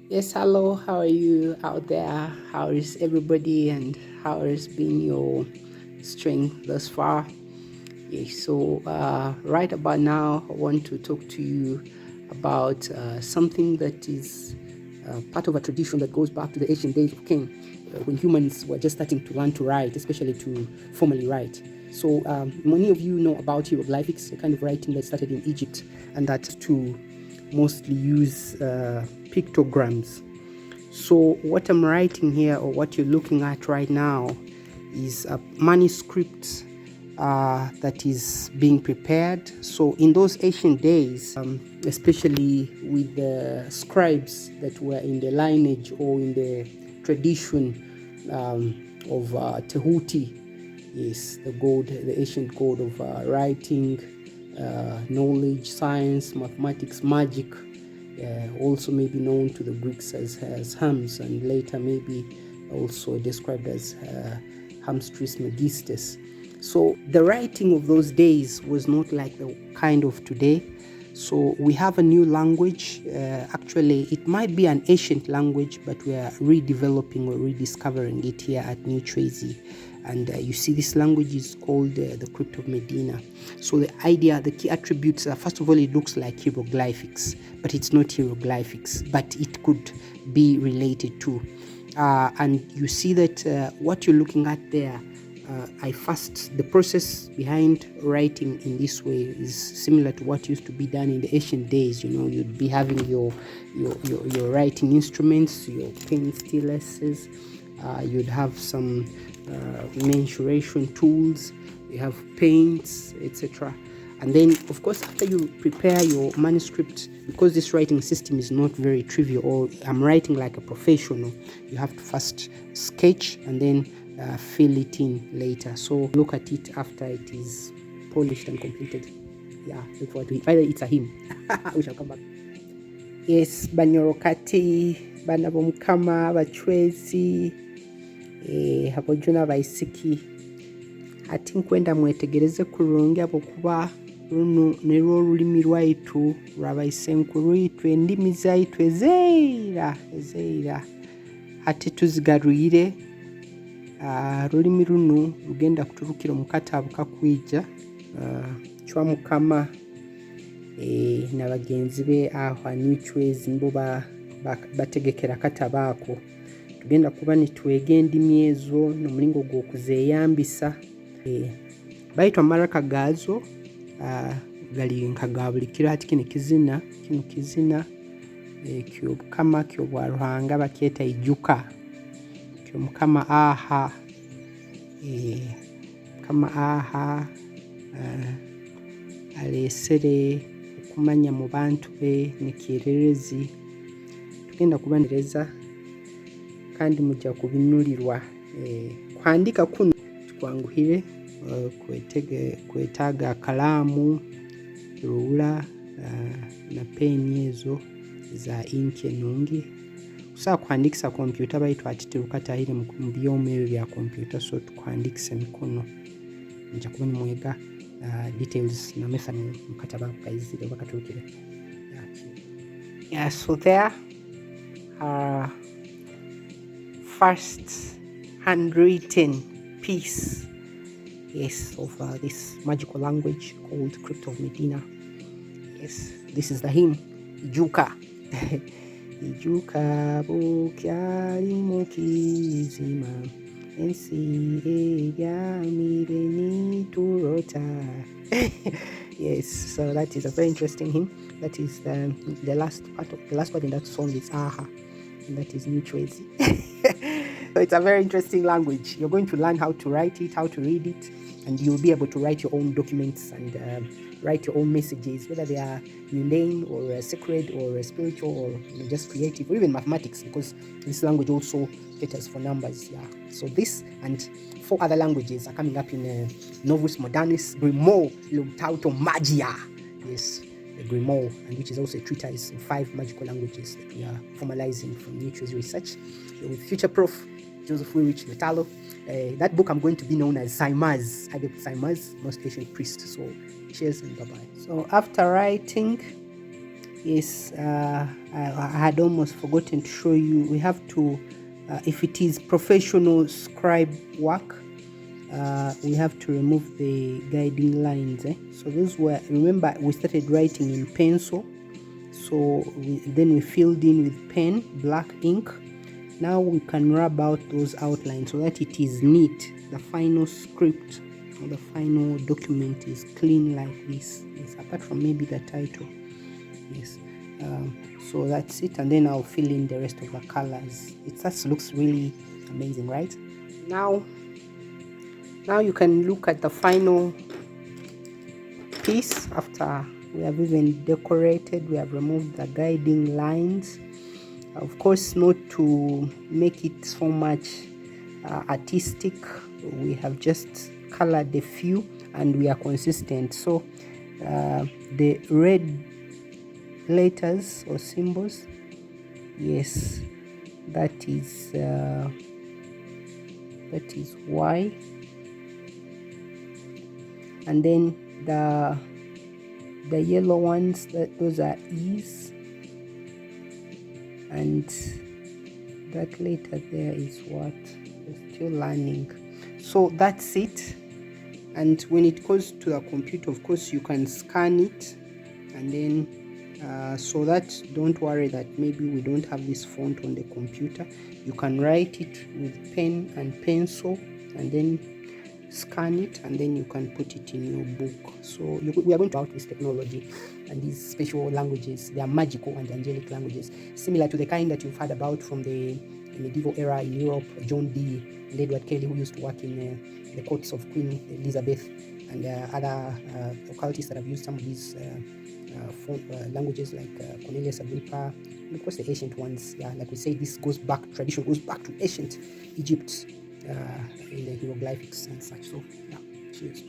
Yes, hello. How are you out there? How is everybody, and how has been your strength thus far? Yes, so right about now, I want to talk to you about something that is part of a tradition that goes back to the ancient days of Cain, when humans were just starting to learn to write, especially to formally write. So many of you know about hieroglyphics, a kind of writing that started in Egypt, and that to mostly use pictograms. So what I'm writing here, or what you're looking at right now, is a manuscript that is being prepared. So in those ancient days, especially with the scribes that were in the lineage or in the tradition of Tehuti, is the ancient god of writing, knowledge, science, mathematics, magic, also maybe known to the Greeks as Hermes, and later maybe also described as Hermes Trismegistus. So the writing of those days was not like the kind of today. So we have a new language. Actually, it might be an ancient language, but we are redeveloping or rediscovering it here at New Tracy. And you see, this language is called the Crypt of Medina. So the idea, the key attributes, first of all, it looks like hieroglyphics, but it's not hieroglyphics, but it could be related to. And you see that what you're looking at there, the process behind writing in this way is similar to what used to be done in the ancient days. You know, you'd be having your writing instruments, your pen styluses, you'd have some mensuration tools, you have paints, etc. And then, of course, after you prepare your manuscript, because this writing system is not very trivial, or I'm writing like a professional, you have to first sketch and then fill it in later. So look at it after it is polished and completed. Yeah, look forward to it. Either it's a hymn. We shall come back. Yes, banyorokati, bana bomukama, bachwezi, abojuna baisiki. Ati nkwenda mwetegereze kurungi abokuba runo nirwo rulimi rwaitu rwabaisenkuru itwe endimi zaitu ezeira ati tuzigaruyire rulimi runo rugenda kuturukira mu katabo kakwija chwa mukama na bagenzi be aho Nichwezi mbo bategekera katabako tugenda kuba nitwege endimi ezo n'omulingo gw'okuzeyambisa baitwa maraka gazo gali nkagabulikira hati kino kizina ky'omukama ky'obwaruhanga bakyeta ijuka ky'omukama aha mukama aha alesere okumanya mu bantu be nekirerezi tugenda kubanireza kandi mujja kubinulirwa kwandika kuno kwanguhire kwetaaga kalamu, rula na peni ezo za inki enungi. Kusa kuandikisa kompyuta baitwa ati terukatahire mu byoma ebyo bya kompyuta, so tukwandikisa mikono nja kuba nimwega details na method mukataba kayizire bakaturukire. Yeah, so there first handwritten piece, yes, of this magical language called Crypt of Medina. Yes, this is the hymn IJUKA. IJUKA bukyali mukizima ensi ebyamire turota. Yes, so that is a very interesting hymn. That is the last part in that song is aha, and that is New Tracy. So it's a very interesting language. You're going to learn how to write it, how to read it, and you'll be able to write your own documents and write your own messages, whether they are mundane or sacred or spiritual or just creative, or even mathematics, because this language also caters for numbers. Yeah. So this and 4 other languages are coming up in Novus Modernis Grimoire Lumtauto Magia. Yes, the Grimoire, and which is also a treatise in 5 magical languages that we are formalizing from New Tracy research. So with future Prof. Joseph Willrich Metalo. That book I'm going to be known as Simaz, Adept Simaz, most ancient priest. So cheers and bye-bye. So after writing, Yes, I had almost forgotten to show you. We have to, if it is professional scribe work, we have to remove the guiding lines. So those were, remember, we started writing in pencil. So then we filled in with pen, black ink. Now we can rub out those outlines so that it is neat. The final script or the final document is clean like this. Yes, apart from maybe the title. Yes. So that's it, and then I'll fill in the rest of the colors. It just looks really amazing, right? Now you can look at the final piece after we have even decorated. We have removed the guiding lines, of course not to make it so much artistic. We have just colored a few and we are consistent. So the red letters or symbols, yes, that is Y, and then the yellow ones, those are E's, and that letter there is what? We're still learning. So that's it. And when it goes to the computer, of course you can scan it, and then so that don't worry that maybe we don't have this font on the computer. You can write it with pen and pencil and then scan it, and then you can put it in your book. So we are going to about this technology and these special languages. They are magical and angelic languages, similar to the kind that you've heard about from the medieval era in Europe, John Dee and Edward Kelly, who used to work in the courts of Queen Elizabeth, and other occultists that have used some of these languages, like Cornelius Agrippa, and of course the ancient ones. Yeah, like we say, this tradition goes back to ancient Egypt in the hieroglyphics and such. So yeah, cheers.